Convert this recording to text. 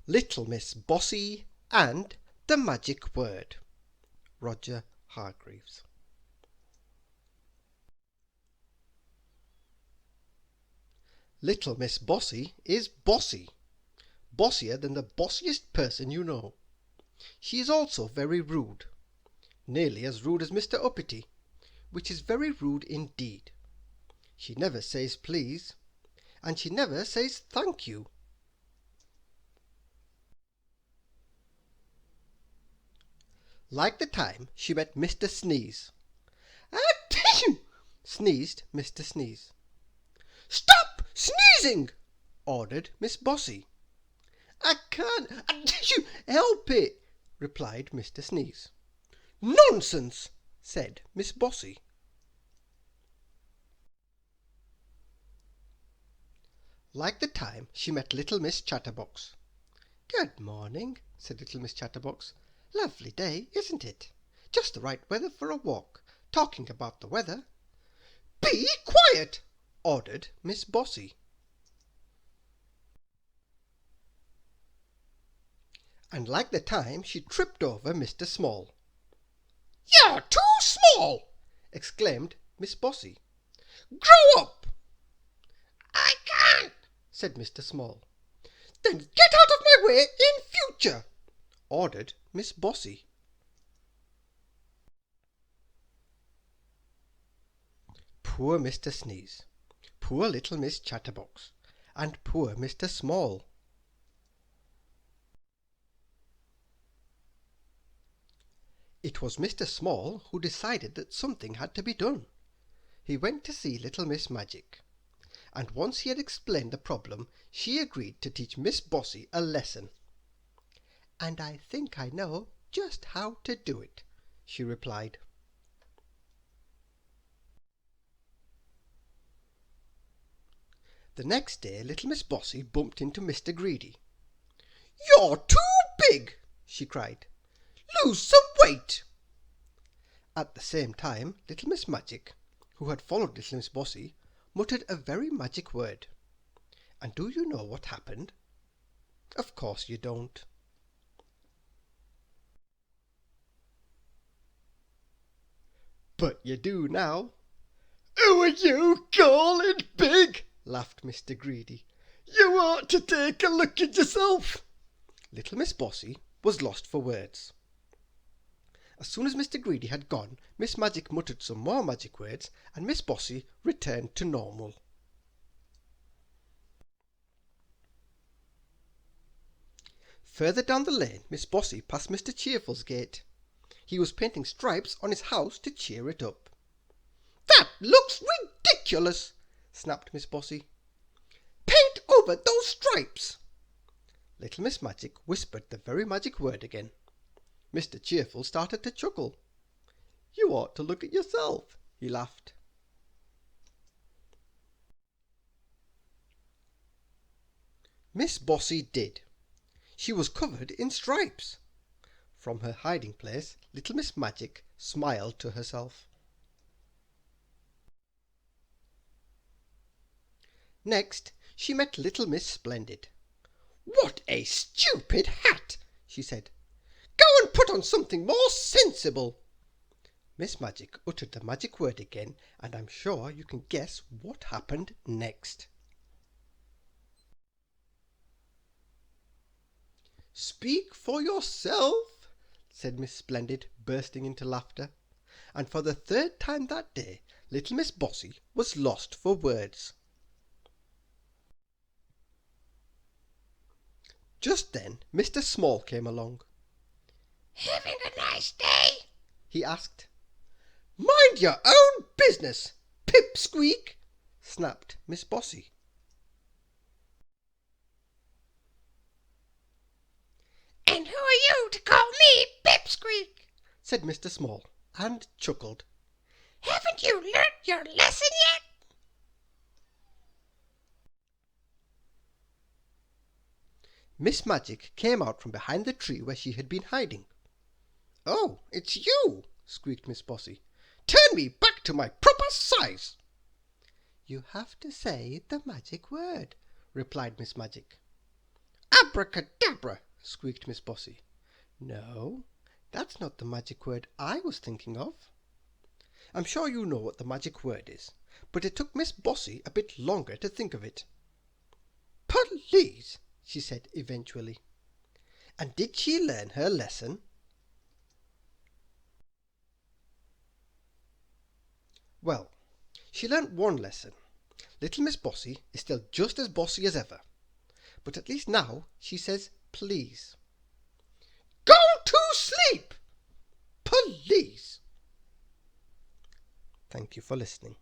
Little Miss Bossy and the Magic Word. Roger Hargreaves. Little Miss Bossy is bossy, bossier than the bossiest person you know. She is also very rude, nearly as rude as Mr. Uppity, which is very rude indeed. She never says please, and she never says thank you. Like the time she met Mr. Sneeze. "Achoo!" sneezed Mr. Sneeze. "Stop sneezing!" ordered Miss Bossy. "I can't help it," replied Mr. Sneeze. "Nonsense!" said Miss Bossy. Like the time she met Little Miss Chatterbox. "Good morning," said Little Miss Chatterbox. "Lovely day, isn't it? Just the right weather for a walk. Talking about the weather." "Be quiet!" ordered Miss Bossy. And like the time she tripped over Mr. Small. "You're too small!" exclaimed Miss Bossy. "Grow up!" "I can't," said Mr. Small. "Then get out of my way in future," ordered Miss Bossy. Poor Mr. Sneeze, poor Little Miss Chatterbox, and poor Mr. Small. It was Mr. Small who decided that something had to be done. He went to see Little Miss Magic, and once he had explained the problem, she agreed to teach Miss Bossy a lesson. "And I think I know just how to do it," she replied. The next day Little Miss Bossy bumped into Mr. Greedy. "You're too big!" she cried. "Lose some weight!" At the same time Little Miss Magic, who had followed Little Miss Bossy, muttered a very magic word. And do you know what happened? Of course you don't. But you do now. "Who are you calling big?" laughed Mr. Greedy. "You ought to take a look at yourself." Little Miss Bossy was lost for words. As soon as Mr. Greedy had gone, Miss Magic muttered some more magic words, and Miss Bossy returned to normal. Further down the lane, Miss Bossy passed Mr. Cheerful's gate. He was painting stripes on his house to cheer it up. "That looks ridiculous!" snapped Miss Bossy. "Paint over those stripes!" Little Miss Magic whispered the very magic word again. Mr. Cheerful started to chuckle. "You ought to look at yourself," he laughed. Miss Bossy did. She was covered in stripes. From her hiding place, Little Miss Magic smiled to herself. Next, she met Little Miss Splendid. "What a stupid hat!" she said. "Go and put on something more sensible." Miss Magic uttered the magic word again, and I'm sure you can guess what happened next. "Speak for yourself," said Miss Splendid, bursting into laughter. And for the third time that day, Little Miss Bossy was lost for words. Just then Mr. Small came along. "Having a nice day?" he asked. "Mind your own business, Pipsqueak!" snapped Miss Bossy. "And who are you to call me Pipsqueak?" said Mr. Small, and chuckled. "Haven't you learnt your lesson yet?" Miss Magic came out from behind the tree where she had been hiding. "Oh, it's you!" squeaked Miss Bossy. "Turn me back to my proper size." "You have to say the magic word," replied Miss Magic. Abracadabra, squeaked Miss Bossy. No, that's not the magic word I was thinking of. I'm sure you know what the magic word is, but it took Miss Bossy a bit longer to think of it. Police, she said eventually. And did she learn her lesson? Well, she learnt one lesson. Little Miss Bossy is still just as bossy as ever, but at least now she says please. Go to sleep! Police! Thank you for listening.